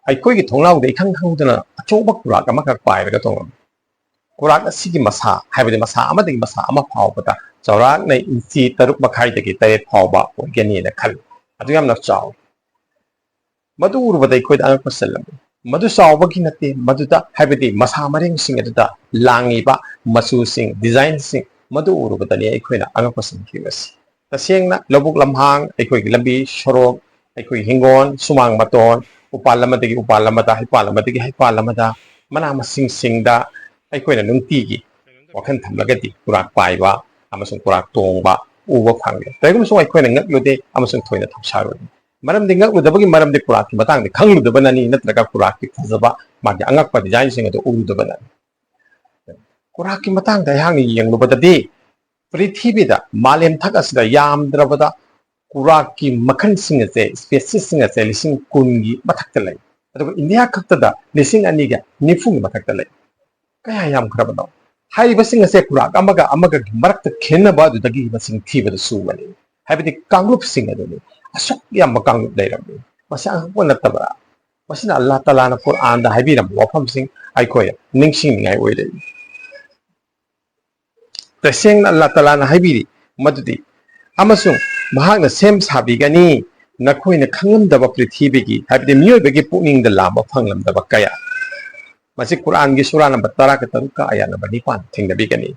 ꯑꯩꯈꯣꯏꯒꯤ ꯊꯣꯡꯅꯥꯎꯗ ꯏꯈꯪ ꯈꯪꯍꯧꯗꯅ ꯑꯆꯧꯕ ꯀꯨꯔꯥꯛ ꯑꯃꯈꯛ ꯄꯥꯏꯔꯒ ꯇꯣꯡꯉꯝꯃꯤ ꯀꯨꯔꯥꯛ ꯑꯁꯤꯒꯤ ꯃꯁꯥ ꯍꯥꯏꯕꯗꯤ ꯃꯁꯥ ꯑꯃꯗꯒꯤ ꯃꯁꯥ ꯑꯃ ꯐꯥꯎꯕꯗ ꯆꯥꯎꯔꯥꯛꯅ ꯏꯟꯆꯤ 6.5 ꯐꯥꯎꯕ ꯑꯣꯏꯒꯅꯤꯅ ꯈꯜꯂꯤ ꯑꯗꯨ ꯌꯥꯝꯅ ꯆꯥꯎꯏ मधु उरुबदai खोइद अङकप सल्लम मधु चावबगी नते मधुदा हाइबदि मसा मरेंग सिंग अदुदा लांगिबा मसु सिंग डिजाइन सिंग मधु उरुबदनि अखोइना अङकप सिंखिबस तसेंगना लबुक लमहांग अखोइगी लंबी सरोक अखोइ हिंगोन सुमांग मतोन उपालमदगी उपालमदा हिपालमदगी हिपालमदा मना मसिंग सिंगदा अखोइना नुंतीगी वखन थमलगदि कुराक पाइबा अमसुंग कुराक तोंगबा उबा फांगे तैगुमसु अखोइना ngaklude अमसुंग thoina thapsaru मरम दिंगक उदबगी मरम दे कुराक की मतंग दे खंगलुदबननी नत्रगा कुराक की फजबा मागे अंगकपा डिजाइन सिंग अदु उरुदबननी कुराक की मतंग दा यांग यंगलुबददि पृथ्वीदा मालेम थक असदा यामद्रबदा कुराक की मखन सिंग से स्पेसिस सिंग से लिसिंग कुनगी मथक्ता लई अदुगा इंडिया खक्तदा लिसिंग अनिगा निफुंग मथक्ता लई कया याम खरबनो हाइबा सिंग से कुराक अमगा अमगा मरक्ता खेनबा अदुदगी मसिंग थीबदा सुमनी हाइबदि कांगलुप सिंग अदुनी असुक याम कांगलुप लैरमनी मसा अंगकप नत्तबरा मसिना अल्लाह ताला ना कुरान दा हाइबिरम वफम सिंग आइखोय निंगसिंग निंगाय ओइले तसेंग अल्लाह ताला ना हाइबिरी मदुदी अमसुंग महागना सेम साबिगनी नखोइना खंगमदबा पृथ्वीगी हाइबदि मियोइबगी पुकनिंग दा लामा फंगलमदबा कया मसि कुरान गी सूरा नंबर 13 का आया नंबर 9 थिंगदबिगनी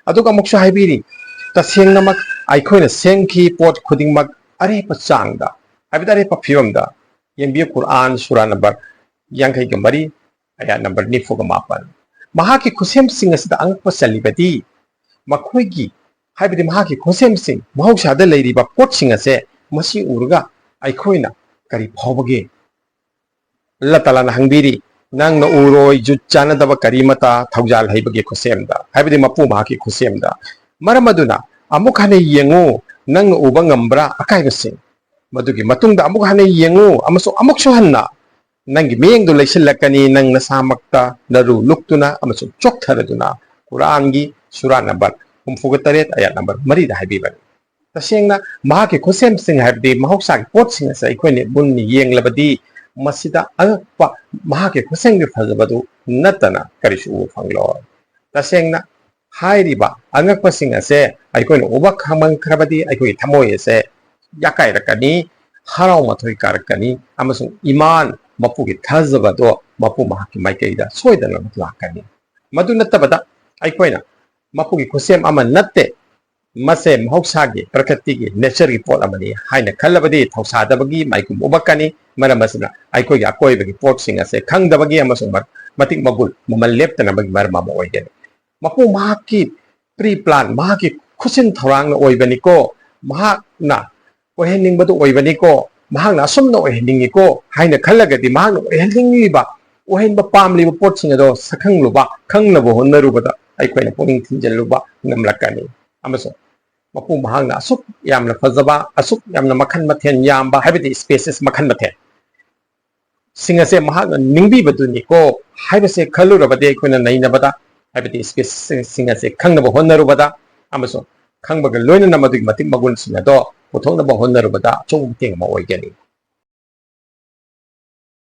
अदुगा मुक्सु हाइबिरी तसेंगनमक आइखोइना सेंखी पोट खुदिंगमक अरेपा चांगदा हाइबदि अरेपा फिवमदा यंबियो कुरान सूरा नंबर 53 आया नंबर 9 महाकी खुसेम सिंग असदा अंगप सलिबदी मखोइगी हाइबदि महाकी खुसेम सिंग महौसादा लैरिबा पोट सिंग असे मसी उरुगा आइखोइना करी फावबगे अल्लाह ताला ना हंगबिरी नंग न उरोय जुट चानदबा करीमता थौजाल हाइबगे खुसेमदा हाइबदि मपु महाकी खुसेमदा मरमदुना अमुक हने येंगो नंग उबा ngambra अकाइबसिंग मदुगी मतुंगदा अमुक हने येंगो अमसो अमुकसो हन्ना नंगी मेंगदो लैसिलकनी नंग नसामक्ता नरु लुक्तुना अमसो चोकथरदुना कुरान गी सूरा नंबर 34 आया नंबर 3 दा हाइबिबनी तसेंगना महाके खुसेम सिंग हाइबदि महौसा की पोट सिंग से अखोइने बुन्नि येंगलबदी मसिदा अगपा महाके खुसेंग गे फजबदु नतना करिसु फंगलो तसेंगना हाइरिबा अंगकप सिंग से अखोइने उबा खमंग खरबदी अखोइ थमोय से याकाइरकनी हराव मथोय कारकनी अमसुंग ईमान मपुगी थजबदो मपु महाकी माइकैदा सोइदना लाकनी मदु नत्तबदा अखोइना मपुगी खुसेम अमा नत्ते मसे महौसागी प्रकृतिगी नेचरगी पोट अमनी हाइना खल्लबदी थौसादबगी माइकुम उबकनी मरमसना अखोइगी अकोइबगी पोट सिंग से खंगदबगी अमसुंग मतिक मगुल ममल लेप्तनबगी मरमा ओइगनी मपु महाकी प्री प्लान महाकी खुसिन थौरांग ओइबनिको महाकना ओहेनिंगबदु ओइबनिको महाकना असुमना ओहेनिंगिको हाइना खल्लगदी महाकना ओहेनिंगिबा ओहेनबा पामलिबा पोट सिंग अदो सखंगलुबा खंगनबो होनरुबदा अखोइना पुनिंग थिंजलुबा नमलकनी अमसो मपु महाकना असुक यामना फजबा असुक यामना मखन मथेन यामबा हाइबदि स्पेसेस मखन मथेन सिंग से महाकना निंगबिबदुनिको हाइबसे खल्लुरबदे अखोइना नैनबदा हाइबदि स्पेसेस सिंग से खंगनबो होनरुबदा अमसो खंगबगा लोइना मदुगी मतिक मगुन सिंग अदो पुथोंनबो होनरुबदा चोंग तेंग मा ओइगनी